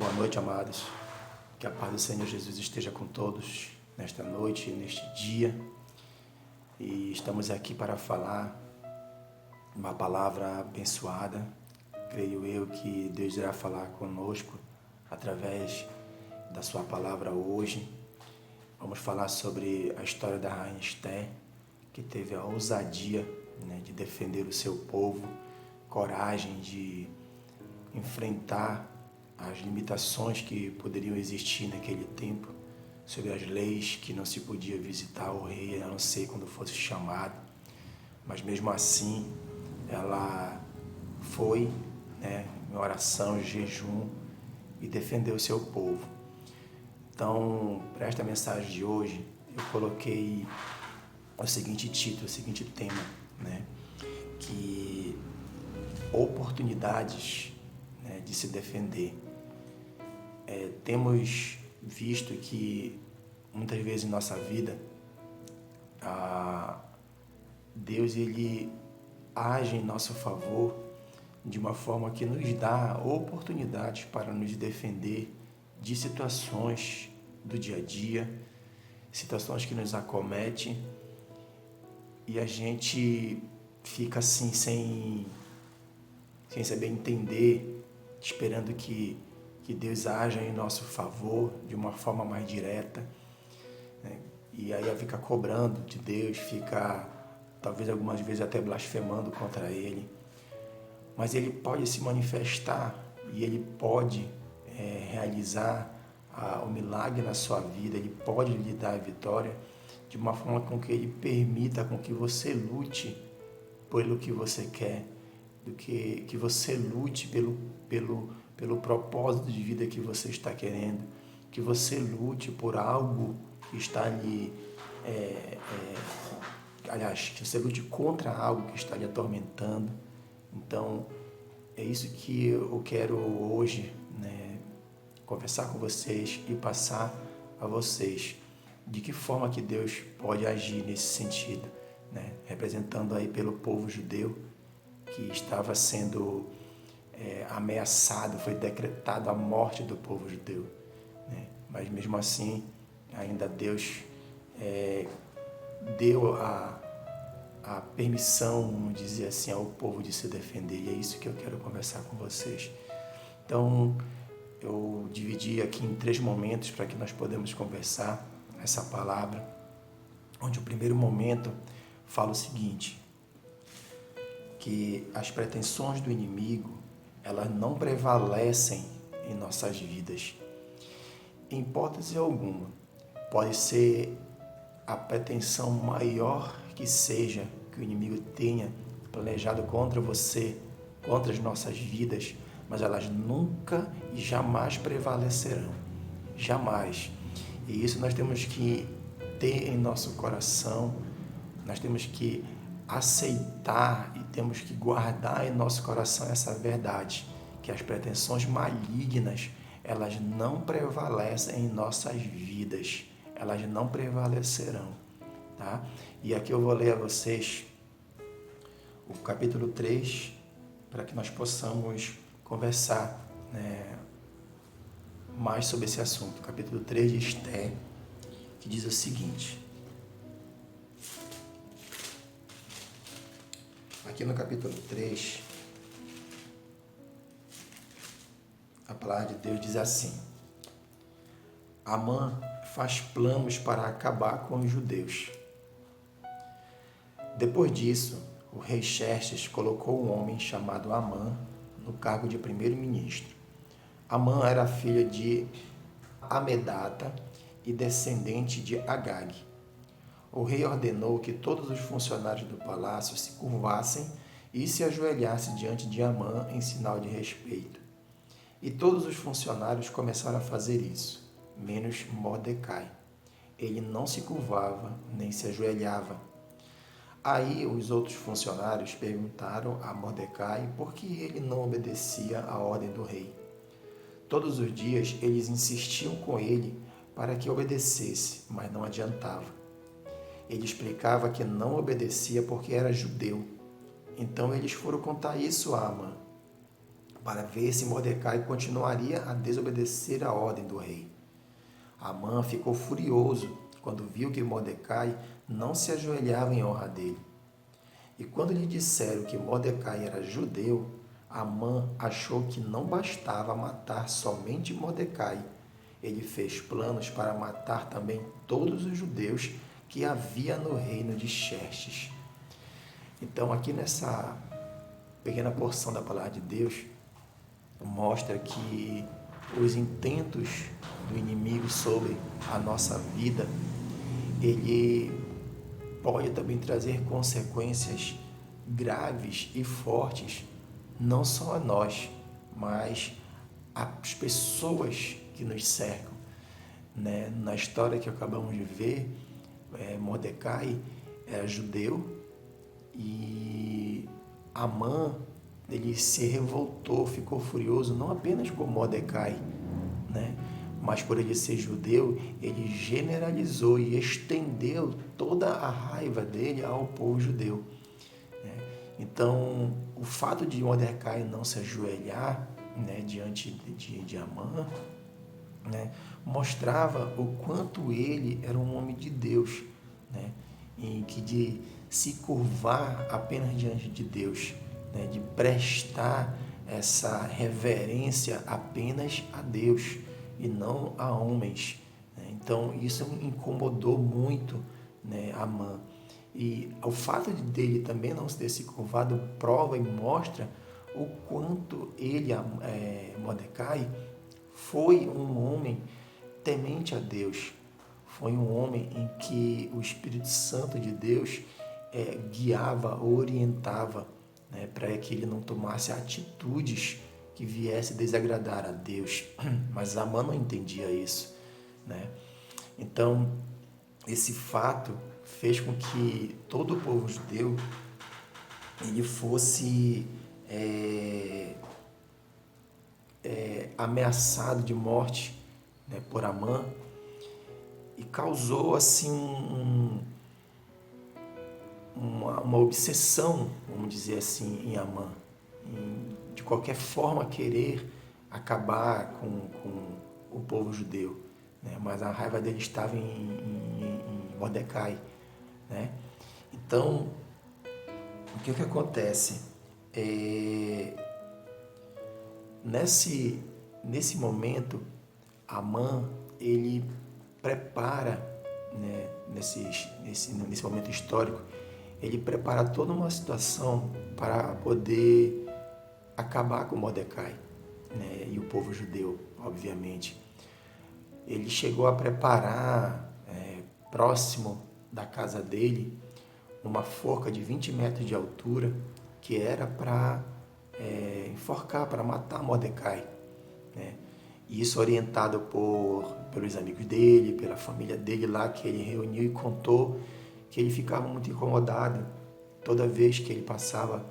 Boa noite, amados. Que a paz do Senhor Jesus esteja com todos nesta noite, neste dia. E estamos aqui para falar uma palavra abençoada. Creio eu que Deus irá falar conosco através da sua palavra hoje. Vamos falar sobre a história da rainha Esther, que teve a ousadia, de defender o seu povo, coragem de enfrentar as limitações que poderiam existir naquele tempo, sobre as leis que não se podia visitar o rei, a não ser quando fosse chamado. Mas mesmo assim, ela foi, em oração, em jejum, e defendeu o seu povo. Então, para esta mensagem de hoje, eu coloquei o seguinte título, o seguinte tema, que oportunidades, de se defender. Temos visto que muitas vezes em nossa vida, Deus ele age em nosso favor de uma forma que nos dá oportunidades para nos defender de situações do dia a dia, situações que nos acometem, e a gente fica assim sem saber entender, esperando que Deus haja em nosso favor de uma forma mais direta, e aí fica cobrando de Deus, fica talvez algumas vezes até blasfemando contra Ele. Mas Ele pode se manifestar e Ele pode realizar o milagre na sua vida, Ele pode lhe dar a vitória de uma forma com que Ele permita com que você lute pelo que você quer, que você lute pelo propósito de vida que você está querendo, que você lute por algo que está lhe... que você lute contra algo que está lhe atormentando. Então, é isso que eu quero hoje, conversar com vocês e passar a vocês de que forma que Deus pode agir nesse sentido, representando aí pelo povo judeu que estava sendo ameaçado, foi decretado a morte do povo judeu, mas mesmo assim ainda Deus deu a permissão, vamos dizer assim, ao povo de se defender, e é isso que eu quero conversar com vocês. Então, eu dividi aqui em 3 momentos para que nós podemos conversar essa palavra, onde o primeiro momento fala o seguinte, que as pretensões do inimigo, elas não prevalecem em nossas vidas. Em hipótese alguma, pode ser a pretensão maior que seja, que o inimigo tenha planejado contra você, contra as nossas vidas, mas elas nunca e jamais prevalecerão. Jamais. E isso nós temos que ter em nosso coração, nós temos que aceitar e temos que guardar em nosso coração essa verdade, que as pretensões malignas, elas não prevalecem em nossas vidas, elas não prevalecerão, tá? E aqui eu vou ler a vocês o capítulo 3, para que nós possamos conversar, mais sobre esse assunto. O capítulo 3 de Esther, que diz o seguinte. Aqui no capítulo 3, a palavra de Deus diz assim: Amã faz planos para acabar com os judeus. Depois disso, o rei Xerxes colocou um homem chamado Amã no cargo de primeiro-ministro. Amã era filha de Amedata e descendente de Agag. O rei ordenou que todos os funcionários do palácio se curvassem e se ajoelhassem diante de Amã em sinal de respeito. E todos os funcionários começaram a fazer isso, menos Mordecai. Ele não se curvava nem se ajoelhava. Aí os outros funcionários perguntaram a Mordecai por que ele não obedecia à ordem do rei. Todos os dias eles insistiam com ele para que obedecesse, mas não adiantava. Ele explicava que não obedecia porque era judeu. Então eles foram contar isso a Amã. para ver se Mordecai continuaria a desobedecer a ordem do rei. Amã ficou furioso quando viu que Mordecai não se ajoelhava em honra dele. E quando lhe disseram que Mordecai era judeu, Amã achou que não bastava matar somente Mordecai. Ele fez planos para matar também todos os judeus que havia no reino de Xerxes. Então, aqui nessa pequena porção da palavra de Deus, mostra que os intentos do inimigo sobre a nossa vida, ele pode também trazer consequências graves e fortes, não só a nós, mas às pessoas que nos cercam. Né? Na história que acabamos de ver, Mordecai era judeu e Amã, ele se revoltou, ficou furioso, não apenas com Mordecai, né? Mas por ele ser judeu, ele generalizou e estendeu toda a raiva dele ao povo judeu. Né? Então, o fato de Mordecai não se ajoelhar, né, diante de Amã, né, mostrava o quanto ele era um homem de Deus, né, em que de se curvar apenas diante de Deus, né, de prestar essa reverência apenas a Deus e não a homens. Né? Então isso incomodou muito, né, Amã. E o fato de dele também não ter se curvado prova e mostra o quanto ele, Mordecai, foi um homem temente a Deus. Foi um homem em que o Espírito Santo de Deus guiava, orientava, né, para que ele não tomasse atitudes que viesse desagradar a Deus. Mas Amã não entendia isso. Né? Então, esse fato fez com que todo o povo judeu ele fosse ameaçado de morte, né, por Amã, e causou assim uma obsessão, vamos dizer assim, em Amã, de qualquer forma querer acabar com o povo judeu. Né? Mas a raiva dele estava em Mordecai. Né? Então, o que acontece? Nesse momento, Amã, ele prepara, né, nesse momento histórico, ele prepara toda uma situação para poder acabar com Mordecai, né, e o povo judeu, obviamente. Ele chegou a preparar, próximo da casa dele, uma forca de 20 metros de altura, que era para enforcar, para matar Mordecai. Né? E isso orientado pelos amigos dele, pela família dele lá, que ele reuniu e contou que ele ficava muito incomodado toda vez que ele passava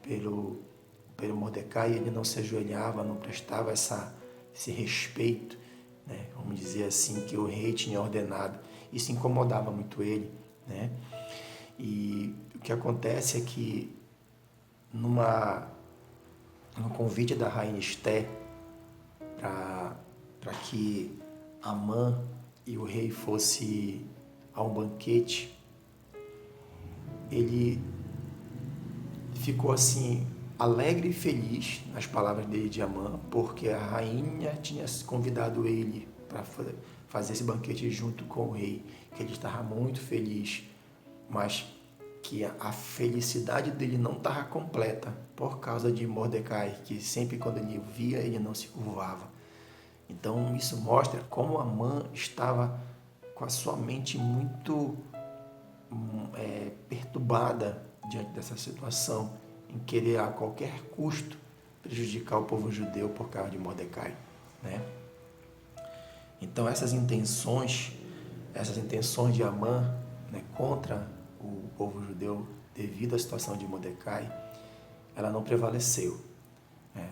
pelo Mordecai, ele não se ajoelhava, não prestava esse respeito, né? Vamos dizer assim, que o rei tinha ordenado. Isso incomodava muito ele. Né? E o que acontece é que no convite da rainha Esté para que Amã e o rei fossem a um banquete, ele ficou assim alegre e feliz nas palavras dele de Amã, porque a rainha tinha convidado ele para fazer esse banquete junto com o rei, que ele estava muito feliz, mas que a felicidade dele não estava completa por causa de Mordecai, que sempre quando ele via, ele não se curvava. Então isso mostra como Amã estava com a sua mente muito perturbada diante dessa situação, em querer a qualquer custo prejudicar o povo judeu por causa de Mordecai. Né? Então essas intenções de Amã, né, contra o povo judeu devido à situação de Mordecai, ela não prevaleceu. Né?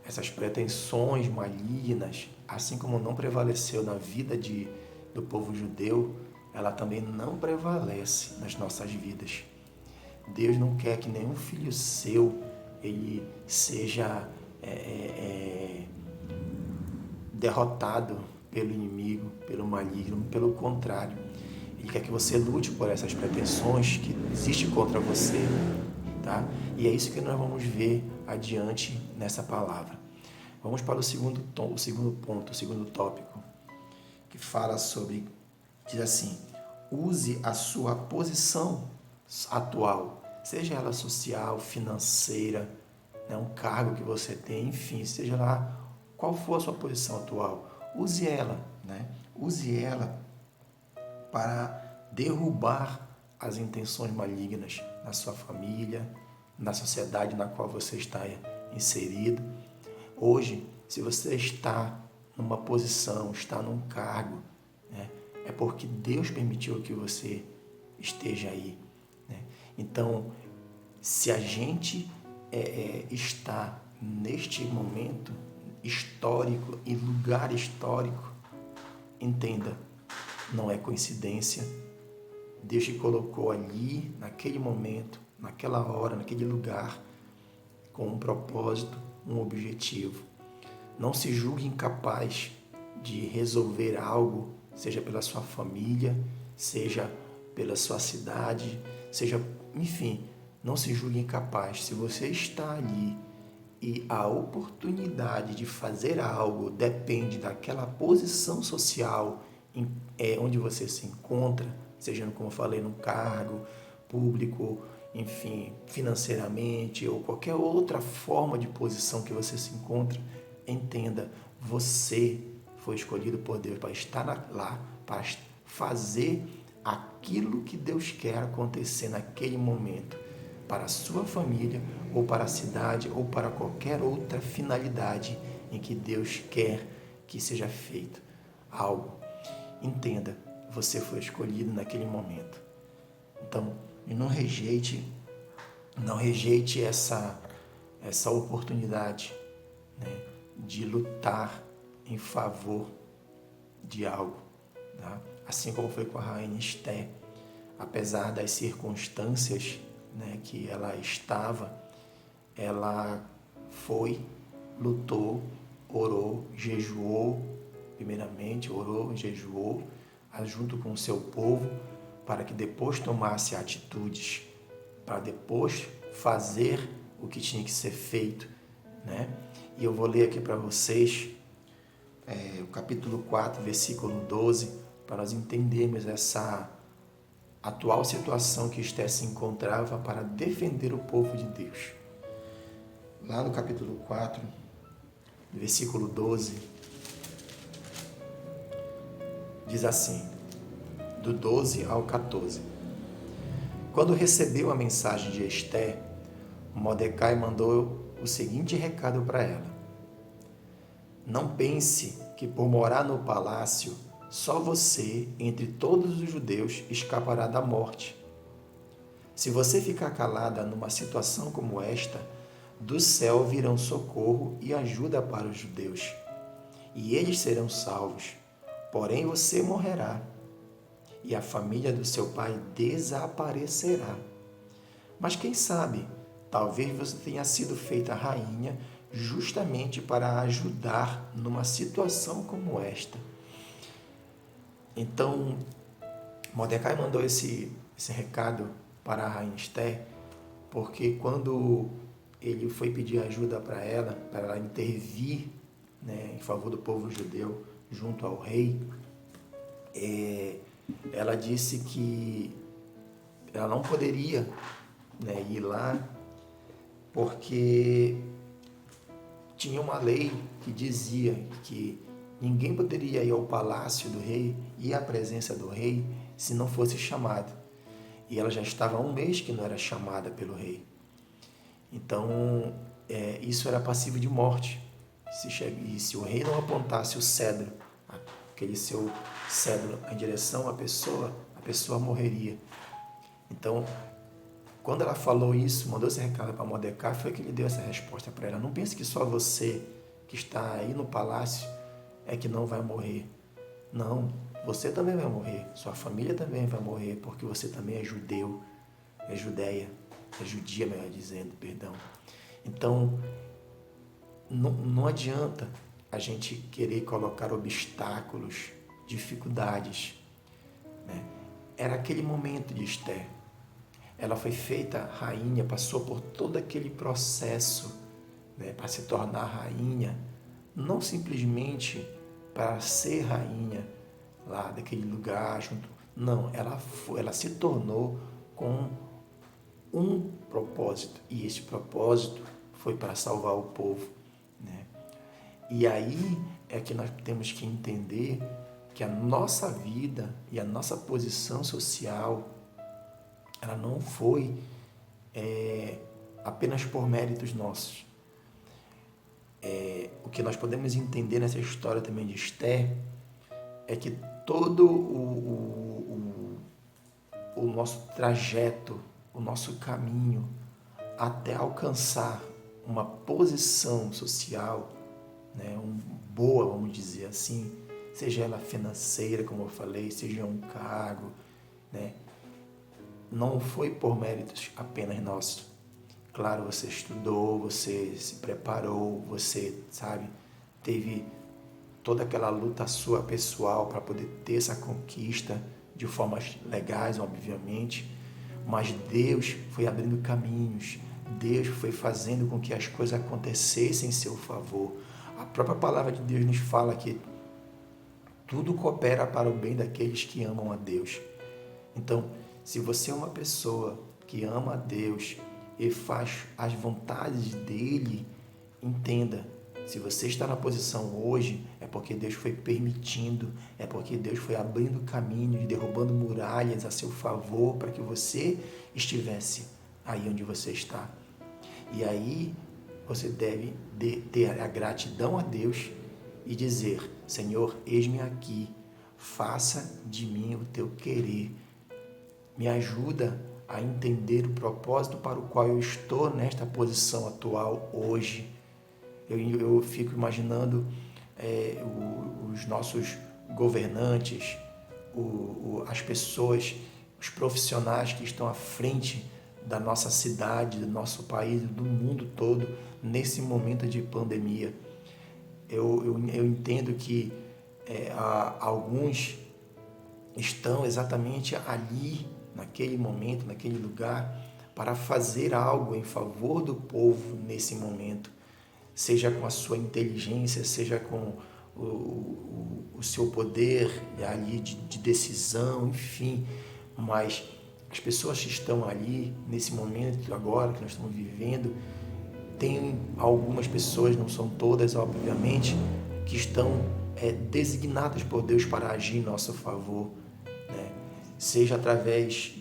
Essas pretensões malignas, assim como não prevaleceu na vida do povo judeu, ela também não prevalece nas nossas vidas. Deus não quer que nenhum filho seu ele seja derrotado pelo inimigo, pelo maligno. Pelo contrário, ele quer que você lute por essas pretensões que existem contra você, tá? E é isso que nós vamos ver adiante nessa palavra. Vamos para o segundo ponto, o segundo tópico, que fala sobre, diz assim: use a sua posição atual, seja ela social, financeira, né, um cargo que você tem, enfim, seja lá qual for a sua posição atual, use ela, né? Use ela para derrubar as intenções malignas na sua família, na sociedade na qual você está inserido. Hoje, se você está numa posição, está num cargo, né, é porque Deus permitiu que você esteja aí, né? Então, se a gente está neste momento histórico e lugar histórico, entenda, não é coincidência. Deus te colocou ali, naquele momento, naquela hora, naquele lugar, com um propósito, um objetivo. Não se julgue incapaz de resolver algo, seja pela sua família, seja pela sua cidade, seja, enfim, não se julgue incapaz. Se você está ali e a oportunidade de fazer algo depende daquela posição social onde você se encontra, seja, como eu falei, num cargo público, enfim, financeiramente ou qualquer outra forma de posição que você se encontra, entenda, você foi escolhido por Deus para estar lá, para fazer aquilo que Deus quer acontecer naquele momento, para a sua família, ou para a cidade, ou para qualquer outra finalidade em que Deus quer que seja feito algo. Entenda, você foi escolhido naquele momento. Então, não rejeite essa oportunidade, né, de lutar em favor de algo, tá? Assim como foi com a rainha Esté, apesar das circunstâncias, né, que ela estava, ela foi, lutou, orou, jejuou, primeiramente orou, jejuou, junto com o seu povo, para que depois tomasse atitudes, para depois fazer o que tinha que ser feito, né? E eu vou ler aqui para vocês o capítulo 4, versículo 12, para nós entendermos essa atual situação que Esté se encontrava para defender o povo de Deus. Lá no capítulo 4, versículo 12, diz assim, do 12 ao 14. Quando recebeu a mensagem de Esté, Mordecai mandou o seguinte recado para ela: não pense que por morar no palácio, só você, entre todos os judeus, escapará da morte. Se você ficar calada numa situação como esta, do céu virão socorro e ajuda para os judeus, e eles serão salvos. Porém você morrerá, e a família do seu pai desaparecerá. Mas quem sabe, talvez você tenha sido feita rainha justamente para ajudar numa situação como esta. Então, Mordecai mandou esse recado para a rainha Esté, porque quando ele foi pedir ajuda para ela intervir, né, em favor do povo judeu junto ao rei, ela disse que ela não poderia, né, ir lá, porque tinha uma lei que dizia que ninguém poderia ir ao palácio do rei e à presença do rei se não fosse chamado. E ela já estava há um mês que não era chamada pelo rei. Então, isso era passível de morte. Se o rei não apontasse o cedro, aquele seu cedro em direção à pessoa, a pessoa morreria. Então, quando ela falou isso, mandou esse recado para Mordecai, foi que ele deu essa resposta para ela. Não pense que só você que está aí no palácio é que não vai morrer. Não, você também vai morrer. Sua família também vai morrer, porque você também é judeu, é judeia, é judia, melhor dizendo, perdão. Então, não adianta a gente querer colocar obstáculos, dificuldades, né? Era aquele momento de Esther. Ela foi feita rainha, passou por todo aquele processo, né, para se tornar rainha, não simplesmente para ser rainha lá daquele lugar junto. Não, ela se tornou com um propósito, e esse propósito foi para salvar o povo, né? E aí é que nós temos que entender que a nossa vida e a nossa posição social, ela não foi apenas por méritos nossos. O que nós podemos entender nessa história também de Esther é que todo o nosso trajeto, o nosso caminho até alcançar uma posição social, né, boa, vamos dizer assim, seja ela financeira, como eu falei, seja um cargo, né, não foi por méritos apenas nossos. Claro, você estudou, você se preparou, você, sabe, teve toda aquela luta sua pessoal para poder ter essa conquista de formas legais, obviamente, mas Deus foi abrindo caminhos, Deus foi fazendo com que as coisas acontecessem em seu favor. A própria palavra de Deus nos fala que tudo coopera para o bem daqueles que amam a Deus. Então, se você é uma pessoa que ama a Deus e faz as vontades dele, entenda, se você está na posição hoje, é porque Deus foi permitindo, é porque Deus foi abrindo caminhos, derrubando muralhas a seu favor para que você estivesse aí onde você está. E aí você deve ter a gratidão a Deus e dizer: Senhor, eis-me aqui, faça de mim o teu querer. Me ajuda a entender o propósito para o qual eu estou nesta posição atual hoje. Eu fico imaginando os nossos governantes, as pessoas, os profissionais que estão à frente da nossa cidade, do nosso país, do mundo todo, nesse momento de pandemia. Eu entendo que alguns estão exatamente ali, naquele momento, naquele lugar, para fazer algo em favor do povo nesse momento, seja com a sua inteligência, seja com o seu poder ali de decisão, enfim, mas as pessoas que estão ali nesse momento agora que nós estamos vivendo, tem algumas pessoas, não são todas, obviamente, que estão designadas por Deus para agir em nosso favor, né? Seja através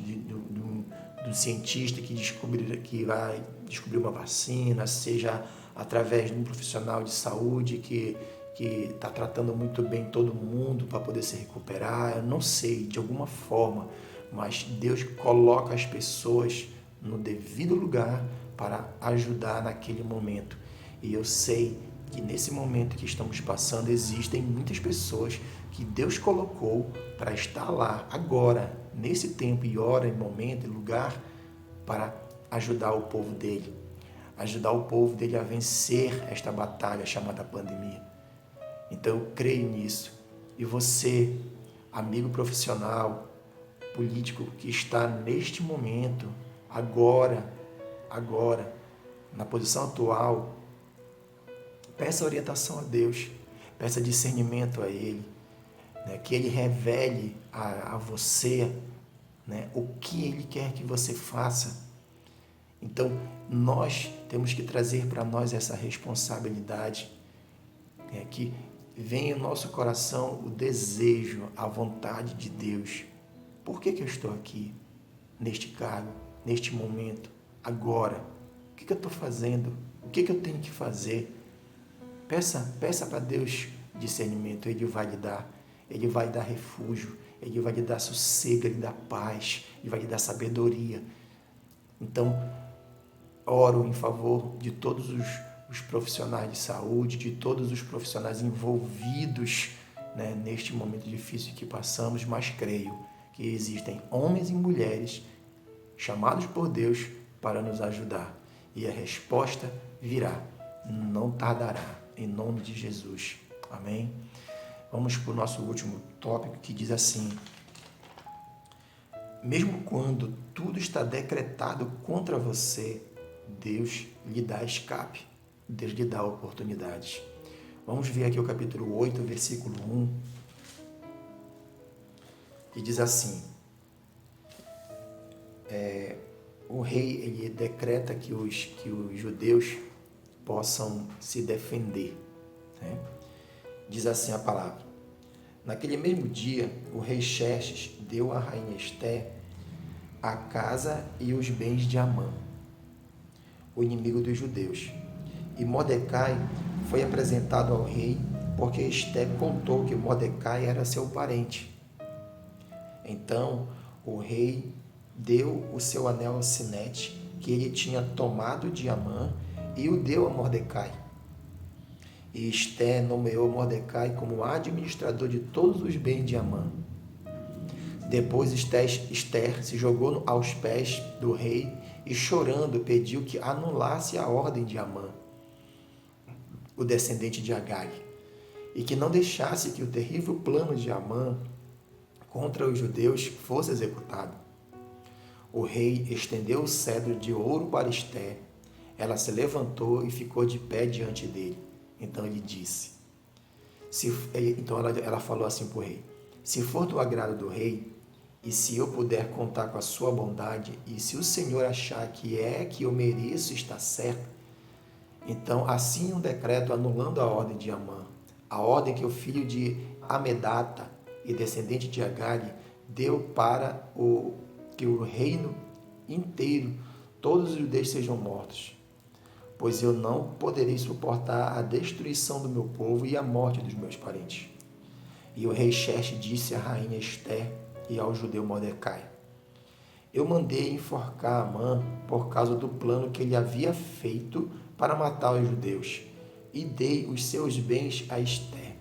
do cientista que vai descobrir uma vacina, seja através de um profissional de saúde que está tratando muito bem todo mundo para poder se recuperar, eu não sei, de alguma forma, mas Deus coloca as pessoas no devido lugar para ajudar naquele momento. E eu sei que nesse momento que estamos passando, existem muitas pessoas que Deus colocou para estar lá, agora, nesse tempo e hora, e momento e lugar, para ajudar o povo dele. Ajudar o povo dele a vencer esta batalha chamada pandemia. Então eu creio nisso. E você, amigo profissional, político que está neste momento, agora, na posição atual, peça orientação a Deus, peça discernimento a Ele, né? Que Ele revele a você, né, o que Ele quer que você faça. Então, nós temos que trazer para nós essa responsabilidade, que venha em nosso coração o desejo, a vontade de Deus. Por que eu estou aqui, neste cargo, neste momento, agora? O que eu estou fazendo? O que eu tenho que fazer? Peça para Deus discernimento, Ele vai lhe dar. Ele vai dar refúgio, Ele vai lhe dar sossego, Ele dá paz, Ele vai lhe dar sabedoria. Então, oro em favor de todos os profissionais de saúde, de todos os profissionais envolvidos, né, neste momento difícil que passamos, mas creio que existem homens e mulheres chamados por Deus para nos ajudar. E a resposta virá. não tardará, em nome de Jesus. Amém? Vamos para o nosso último tópico, que diz assim: mesmo quando tudo está decretado contra você, Deus lhe dá escape, Deus lhe dá oportunidades. Vamos ver aqui o capítulo 8, versículo 1, que diz assim: o rei ele decreta que os judeus possam se defender, né? Diz assim a palavra: naquele mesmo dia, o rei Xerxes deu à rainha Esté a casa e os bens de Amã, o inimigo dos judeus. E Mordecai foi apresentado ao rei, porque Esté contou que Mordecai era seu parente. Então o rei deu o seu anel sinete, que ele tinha tomado de Amã, e o deu a Mordecai. E Esté nomeou Mordecai como administrador de todos os bens de Amã. Depois Esther se jogou aos pés do rei e, chorando, pediu que anulasse a ordem de Amã, o descendente de Agag, e que não deixasse que o terrível plano de Amã contra os judeus fosse executado. O rei estendeu o cedro de ouro para Esther. Ela se levantou e ficou de pé diante dele. Então ele disse, ela falou assim para o rei: se for do agrado do rei, e se eu puder contar com a sua bondade, e se o Senhor achar que eu mereço estar certo, então assine um decreto anulando a ordem de Amã, a ordem que o filho de Amedata e descendente de Agag deu para que o reino inteiro, todos os judeus sejam mortos. Pois eu não poderei suportar a destruição do meu povo e a morte dos meus parentes. E o rei Xerxes disse à rainha Esté e ao judeu Mordecai: eu mandei enforcar Amã por causa do plano que ele havia feito para matar os judeus, e dei os seus bens a Esté.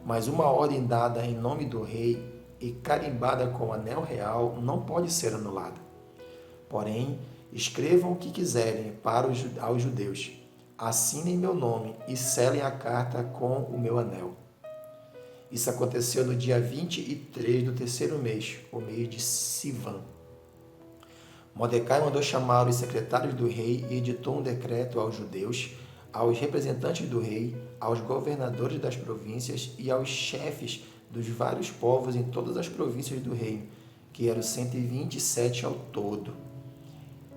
Mas uma ordem dada em nome do rei e carimbada com o anel real não pode ser anulada. Porém, escrevam o que quiserem aos judeus, assinem meu nome e selem a carta com o meu anel. Isso aconteceu no dia 23 do terceiro mês, o mês de Sivan. Mordecai mandou chamar os secretários do rei e editou um decreto aos judeus, aos representantes do rei, aos governadores das províncias e aos chefes dos vários povos em todas as províncias do reino, que eram 127 ao todo,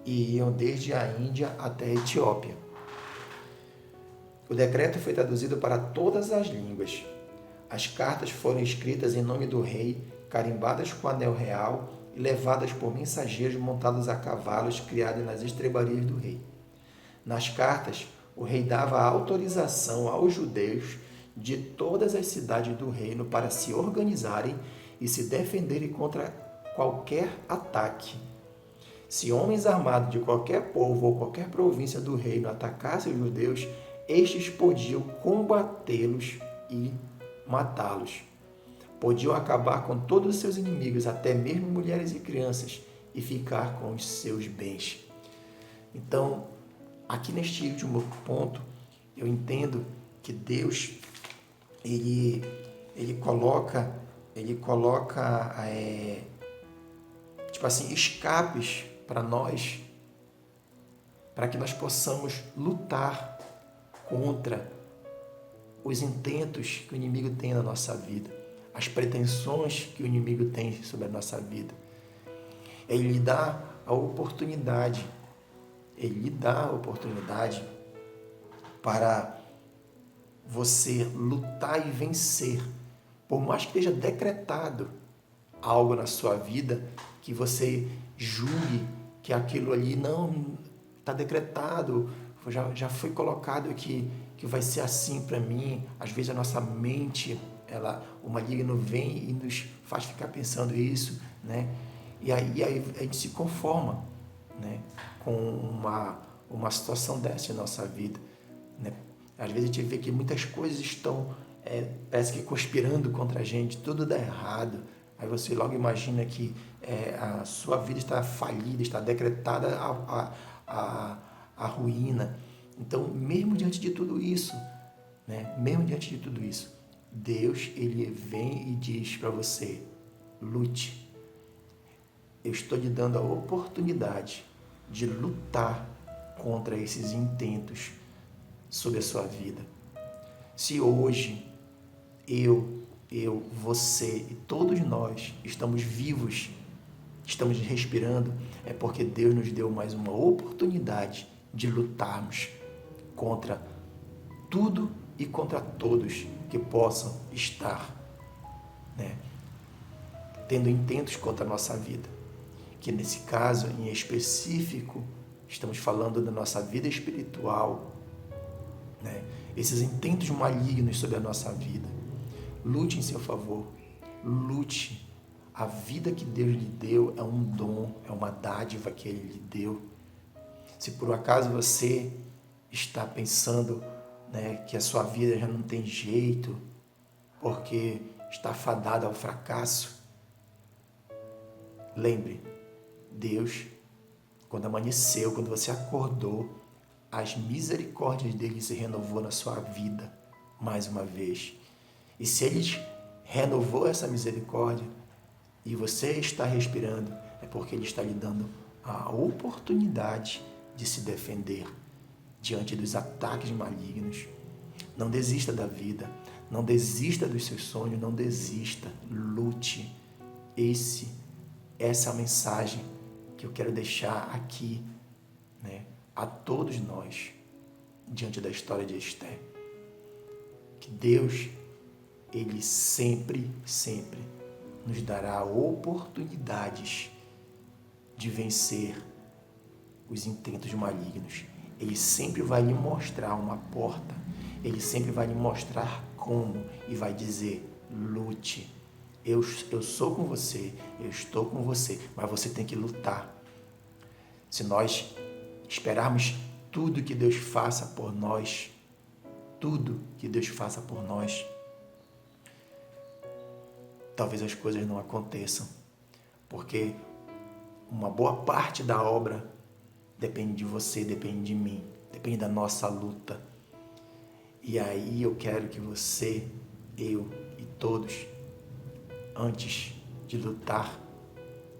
e iam desde a Índia até a Etiópia. O decreto foi traduzido para todas as línguas. As cartas foram escritas em nome do rei, carimbadas com o anel real e levadas por mensageiros montados a cavalos criados nas estrebarias do rei. Nas cartas, o rei dava autorização aos judeus de todas as cidades do reino para se organizarem e se defenderem contra qualquer ataque. Se homens armados de qualquer povo ou qualquer província do reino atacassem os judeus, estes podiam combatê-los e matá-los. Podiam acabar com todos os seus inimigos, até mesmo mulheres e crianças, e ficar com os seus bens. Então, aqui neste último ponto, eu entendo que Deus ele coloca escapes para nós, para que nós possamos lutar contra os intentos que o inimigo tem na nossa vida, as pretensões que o inimigo tem sobre a nossa vida. Ele lhe dá a oportunidade, para você lutar e vencer, por mais que esteja decretado algo na sua vida, que você julgue que aquilo ali não está decretado, já foi colocado que vai ser assim para mim. Às vezes a nossa mente, o maligno vem e nos faz ficar pensando isso, né? E aí a gente se conforma, né, com uma situação dessa em nossa vida, né? Às vezes a gente vê que muitas coisas estão, parece que conspirando contra a gente, tudo dá errado. Aí você logo imagina que a sua vida está falida, está decretada a ruína. Então, mesmo diante de tudo isso, mesmo diante de tudo isso, Deus, ele vem e diz para você, lute. Eu estou lhe dando a oportunidade de lutar contra esses intentos sobre a sua vida. Se hoje você e todos nós estamos vivos, estamos respirando, é porque Deus nos deu mais uma oportunidade de lutarmos contra tudo e contra todos que possam estar tendo intentos contra a nossa vida. Que nesse caso, em específico, estamos falando da nossa vida espiritual, esses intentos malignos sobre a nossa vida. Lute em seu favor, lute. A vida que Deus lhe deu é um dom, é uma dádiva que Ele lhe deu. Se por acaso você está pensando que a sua vida já não tem jeito, porque está fadada ao fracasso, lembre, Deus, quando amanheceu, quando você acordou, as misericórdias dele se renovou na sua vida mais uma vez. E se ele renovou essa misericórdia e você está respirando, é porque ele está lhe dando a oportunidade de se defender diante dos ataques malignos. Não desista da vida, não desista dos seus sonhos, não desista, lute. Essa é a mensagem que eu quero deixar aqui, a todos nós, diante da história de Esther. Que Deus, ele sempre, sempre nos dará oportunidades de vencer os intentos malignos. Ele sempre vai lhe mostrar uma porta, ele sempre vai lhe mostrar como e vai dizer, lute. Eu sou com você, eu estou com você, mas você tem que lutar. Se nós esperarmos tudo que Deus faça por nós, talvez as coisas não aconteçam, porque uma boa parte da obra depende de você, depende de mim, depende da nossa luta. E aí eu quero que você, eu e todos, antes de lutar,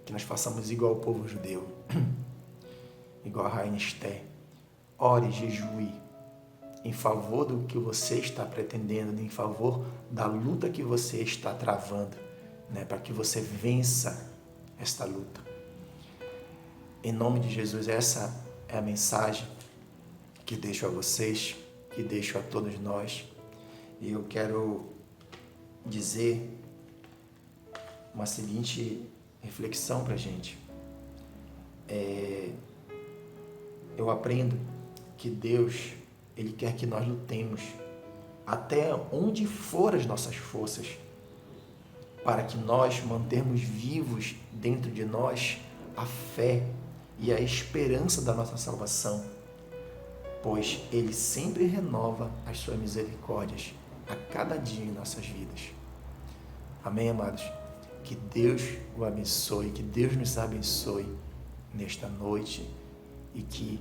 que nós façamos igual ao povo judeu, igual a rainha Esther. Ore, jejue em favor do que você está pretendendo, em favor da luta que você está travando, para que você vença esta luta. Em nome de Jesus, essa é a mensagem que deixo a vocês, que deixo a todos nós. E eu quero dizer uma seguinte reflexão para a gente. Eu aprendo que Deus, ele quer que nós lutemos até onde for as nossas forças, para que nós mantermos vivos dentro de nós a fé e a esperança da nossa salvação, pois ele sempre renova as suas misericórdias a cada dia em nossas vidas. Amém, amados? Que Deus o abençoe, que Deus nos abençoe nesta noite e que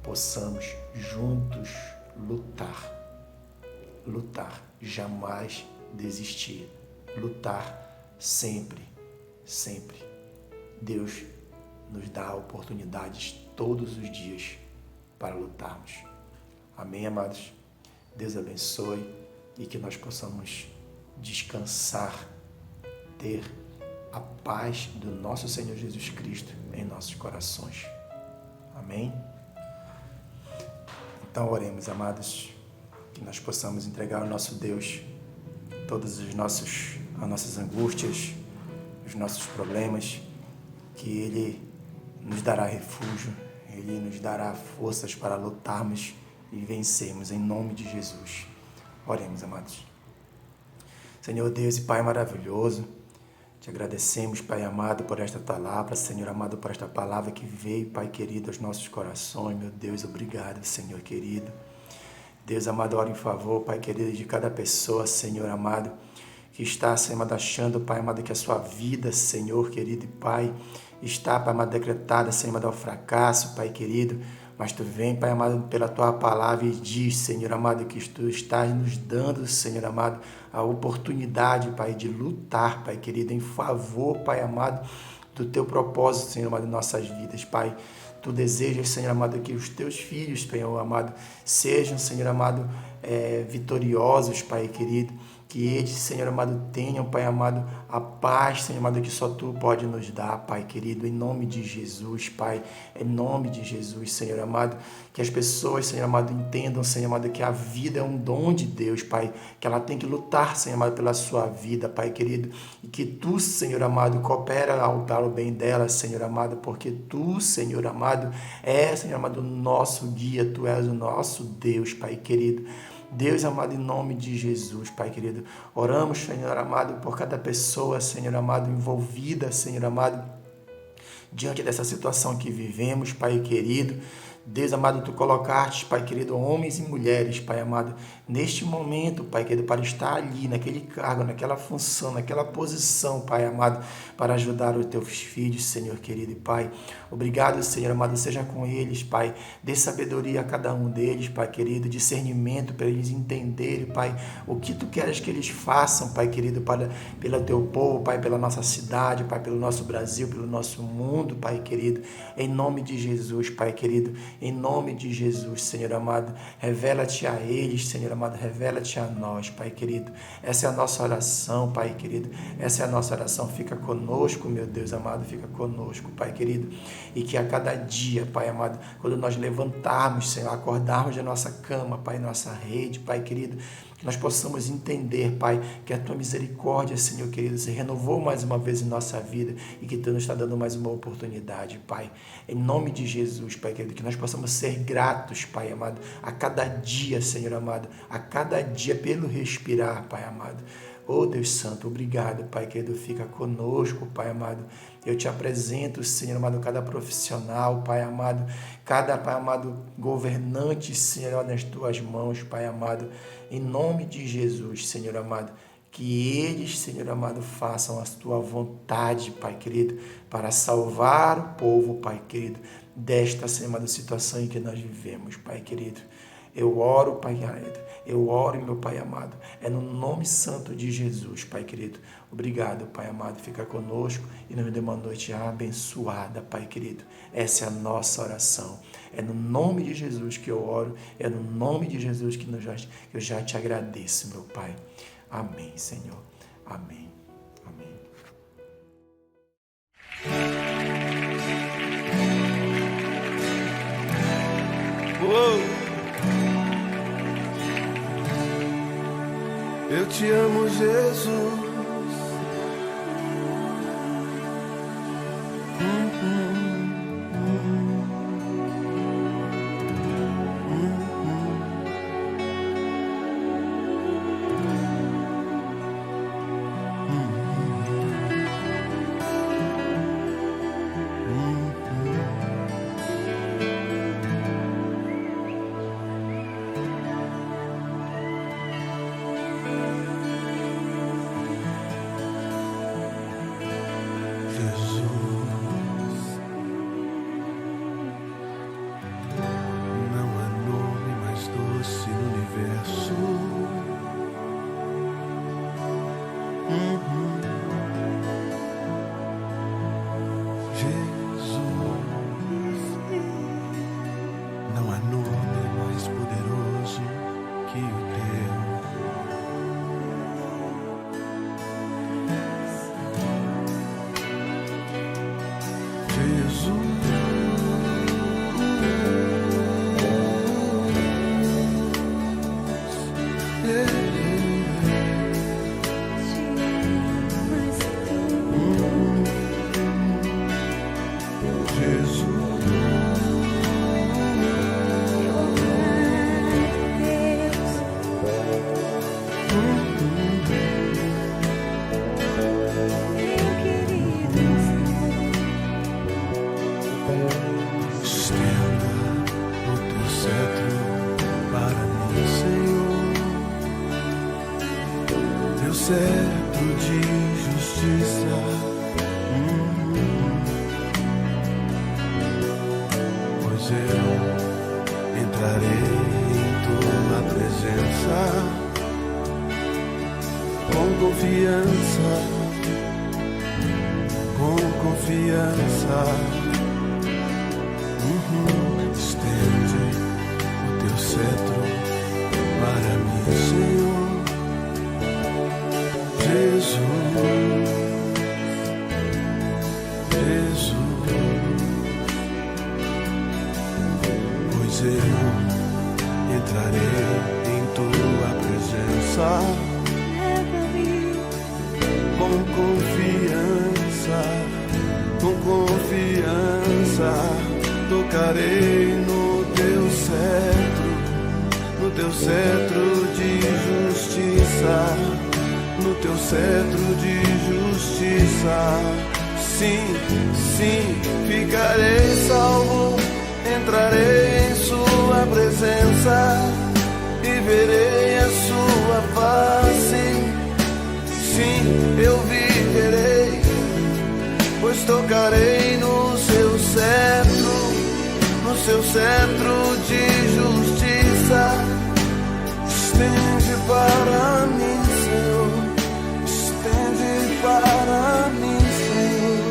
possamos juntos lutar, jamais desistir, lutar sempre. Deus nos dá oportunidades todos os dias para lutarmos. Amém, amados? Deus abençoe e que nós possamos descansar, ter a paz do nosso Senhor Jesus Cristo em nossos corações. Amém? Então oremos, amados, que nós possamos entregar ao nosso Deus todas as nossas angústias, os nossos problemas, que Ele nos dará refúgio, Ele nos dará forças para lutarmos e vencermos em nome de Jesus. Oremos, amados. Senhor Deus e Pai maravilhoso, te agradecemos, Pai amado, por esta palavra, Senhor amado, por esta palavra que veio, Pai querido, aos nossos corações. Meu Deus, obrigado, Senhor querido. Deus amado, ora em favor, Pai querido, de cada pessoa, Senhor amado, que está, Senhor amado, achando, Pai amado, que a sua vida, Senhor querido e Pai, está, Pai amado, decretada, Senhor amado, ao fracasso, Pai querido, Mas Tu vem, Pai amado, pela Tua palavra e diz, Senhor amado, que Tu estás nos dando, Senhor amado, a oportunidade, Pai, de lutar, Pai querido, em favor, Pai amado, do Teu propósito, Senhor amado, em nossas vidas, Pai. Tu desejas, Senhor amado, que os Teus filhos, Senhor amado, sejam, Senhor amado, vitoriosos, Pai querido, que eles, Senhor amado, tenham, Pai amado, a paz, Senhor amado, que só Tu pode nos dar, Pai querido, em nome de Jesus, Pai, em nome de Jesus, Senhor amado, que as pessoas, Senhor amado, entendam, Senhor amado, que a vida é um dom de Deus, Pai, que ela tem que lutar, Senhor amado, pela sua vida, Pai querido, e que Tu, Senhor amado, coopera para o bem dela, Senhor amado, porque Tu, Senhor amado, Senhor amado, o nosso guia, Tu és o nosso Deus, Pai querido. Deus amado, em nome de Jesus, Pai querido, oramos, Senhor amado, por cada pessoa, Senhor amado, envolvida, Senhor amado, diante dessa situação que vivemos, Pai querido. Deus amado, Tu colocaste, Pai querido, homens e mulheres, Pai amado, neste momento, Pai querido, para estar ali, naquele cargo, naquela função, naquela posição, Pai amado, para ajudar os Teus filhos, Senhor querido e Pai. Obrigado, Senhor amado, seja com eles, Pai, dê sabedoria a cada um deles, Pai querido, discernimento para eles entenderem, Pai, o que Tu queres que eles façam, Pai querido, pelo Teu povo, Pai, pela nossa cidade, Pai, pelo nosso Brasil, pelo nosso mundo, Pai querido, em nome de Jesus, Pai querido, em nome de Jesus, Senhor amado, revela-te a eles, Senhor amado, revela-te a nós, Pai querido. Essa é a nossa oração, Pai querido. Essa é a nossa oração. Fica conosco, meu Deus amado, fica conosco, Pai querido. E que a cada dia, Pai amado, quando nós levantarmos, Senhor, acordarmos da nossa cama, Pai, nossa rede, Pai querido, que nós possamos entender, Pai, que a Tua misericórdia, Senhor querido, se renovou mais uma vez em nossa vida e que Tu nos está dando mais uma oportunidade, Pai. Em nome de Jesus, Pai querido, que nós possamos ser gratos, Pai amado, a cada dia, Senhor amado, a cada dia pelo respirar, Pai amado. Oh, Deus Santo, obrigado, Pai querido, fica conosco, Pai amado. Eu Te apresento, Senhor amado, cada profissional, Pai amado, cada, Pai amado, governante, Senhor, nas Tuas mãos, Pai amado, em nome de Jesus, Senhor amado, que eles, Senhor amado, façam a Tua vontade, Pai querido, para salvar o povo, Pai querido, desta, Senhor amado, situação em que nós vivemos, Pai querido. Eu oro, Pai querido, eu oro, meu Pai amado, é no nome santo de Jesus, Pai querido. Obrigado, Pai amado, fica conosco e nos dê uma noite abençoada, Pai querido. Essa é a nossa oração. É no nome de Jesus que eu oro, é no nome de Jesus que eu já Te agradeço, meu Pai. Amém, Senhor. Amém. Amém. Uou! Eu Te amo, Jesus. Cetro de justiça, pois eu presença com confiança, com confiança. Estende o teu cetro para mim, Senhor Jesus, Jesus, pois eu entrarei em tua presença com confiança, com confiança. Tocarei no teu cetro de justiça, no teu cetro de justiça. Sim, sim, ficarei salvo, entrarei em sua presença e verei a sua face. Sim, eu viverei, pois tocarei no seu cetro de justiça. Estende para mim, Senhor, estende para mim, Senhor.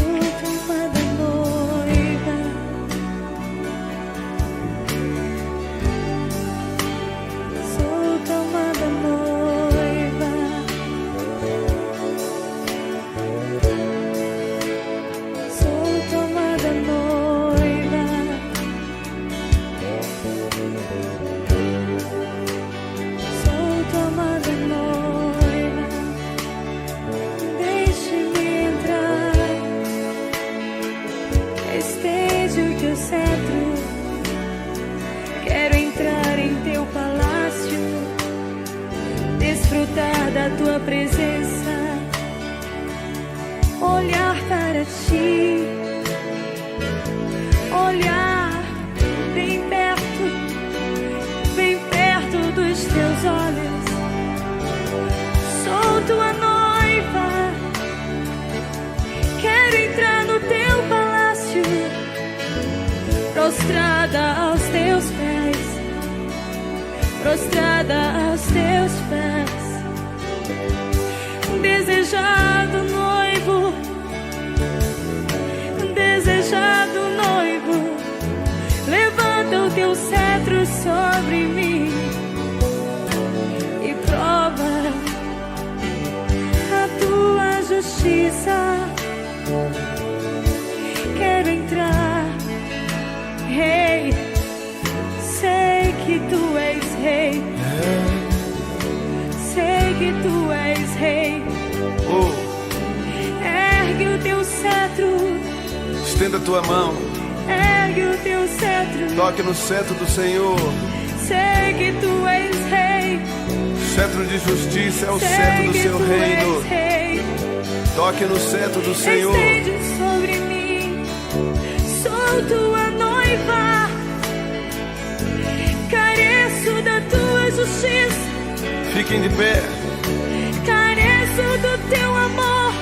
Sou tua amada noiva, sou tua amada noiva, sou tua amada noiva, sou tua amada noiva. Deixe-me entrar, estende o teu cetro. Quero entrar em teu palácio, desfrutar da tua presença, olhar para ti, olhar bem perto dos teus olhos. Sou tua noiva, quero entrar no teu palácio, prostrada aos teus pés, prostrada aos teus pés. Desejado noivo, desejado noivo, levanta o teu cetro sobre mim e prova a tua justiça. Quero entrar, Rei, sei que tu és Rei, sei que tu és Rei. Ergue o teu cetro, Estenda a tua mão, ergue o teu cetro. toque no cetro do Senhor. Sei que tu és Rei, Cetro de justiça é o sei cetro do que seu tu reino. és Rei. Toque no cetro do Senhor. Estende sobre mim, sou tua noiva, careço da tua justiça, Fiquem de pé. careço do teu amor.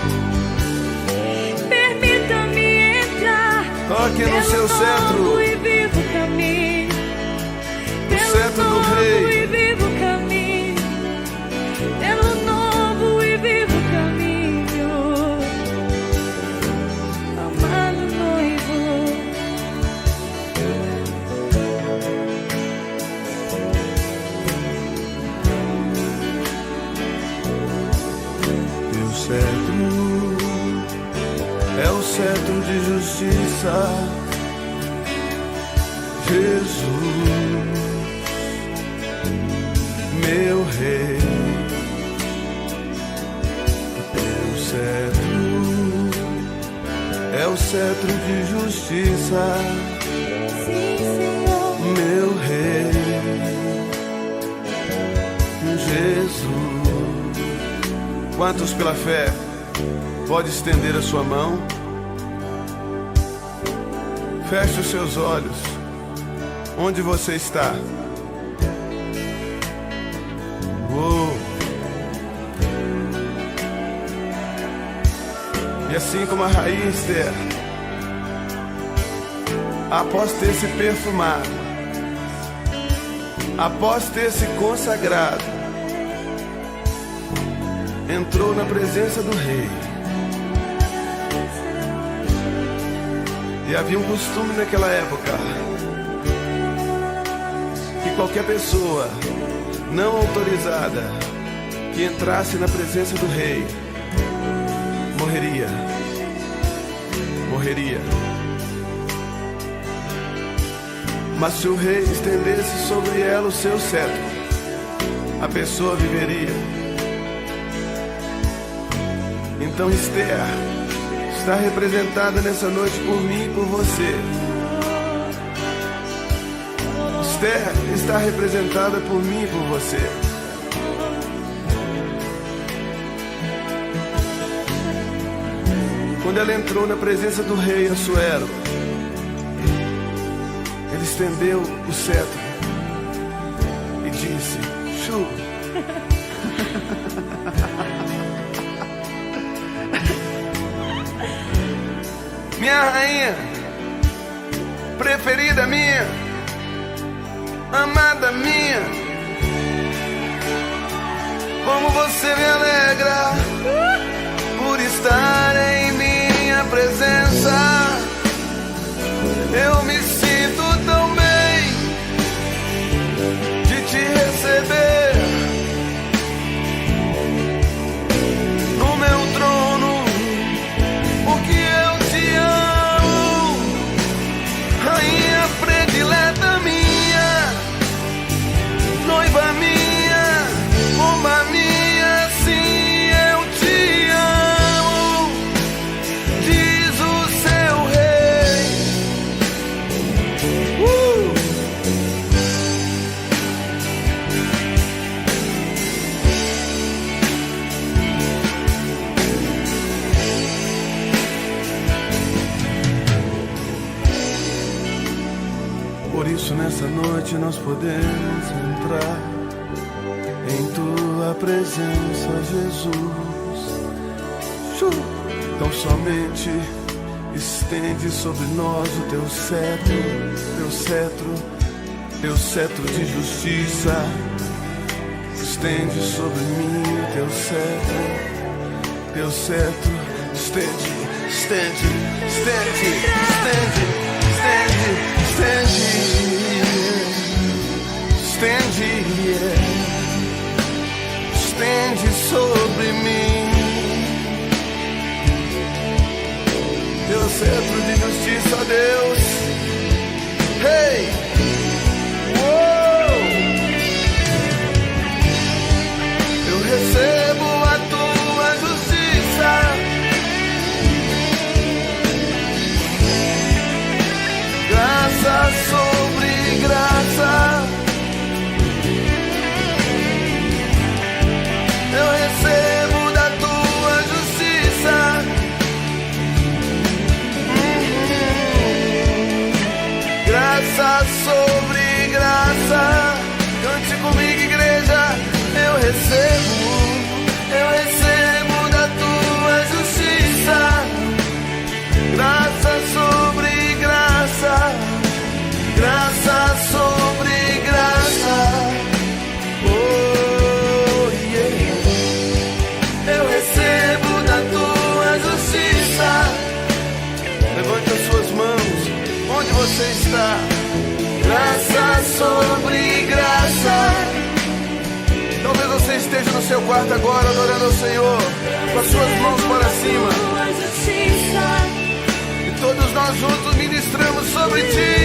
Permita-me entrar Toque no pelo seu novo cetro. e vivo caminho, pelo cetro do novo Rei. e vivo caminho, pelo novo e vivo caminho. Amado noivo, Teu cetro é o cetro de justiça, Jesus, meu Rei. Teu cetro é o cetro de justiça, sim, Senhor. meu Rei, Jesus. Quantos pela fé pode estender a sua mão? Feche os seus olhos. Onde você está? Uou. E assim como a raiz Esther, após ter se perfumado, após ter se consagrado, entrou na presença do rei. E havia um costume naquela época que qualquer pessoa não autorizada que entrasse na presença do rei morreria. Mas se o rei estendesse sobre ela o seu cetro, a pessoa viveria. Então Esther está representada nessa noite por mim e por você. Esther está representada por mim e por você. Quando ela entrou na presença do rei Assuero, ele estendeu o cetro e disse: Chu. Minha rainha, preferida minha, amada minha, como você me alegra por estar em minha presença. Eu me sinto tão bem de te receber no meu trono, porque eu te amo, rainha predileta minha, noiva minha, pomba minha, sim, eu te amo, diz o seu rei. Por isso nessa noite nós podemos entrar em tua presença, Jesus. Então somente estende sobre nós o teu cetro de justiça. Estende sobre mim o teu cetro, estende. Estende sobre mim teu cetro de justiça, Deus. Hey! Uou! Eu recebo a tua justiça, graça sobre graça. Eu recebo da tua justiça, graça sobre graça. Cante comigo, igreja. Eu recebo da tua justiça, graça sobre graça, graça sobre graça. Oh, yeah. Eu recebo da tua justiça. Levante as suas mãos onde você está. Graça sobre graça. Talvez você esteja no seu quarto agora adorando ao Senhor, com as suas mãos para cima. E todos nós juntos ministramos sobre ti.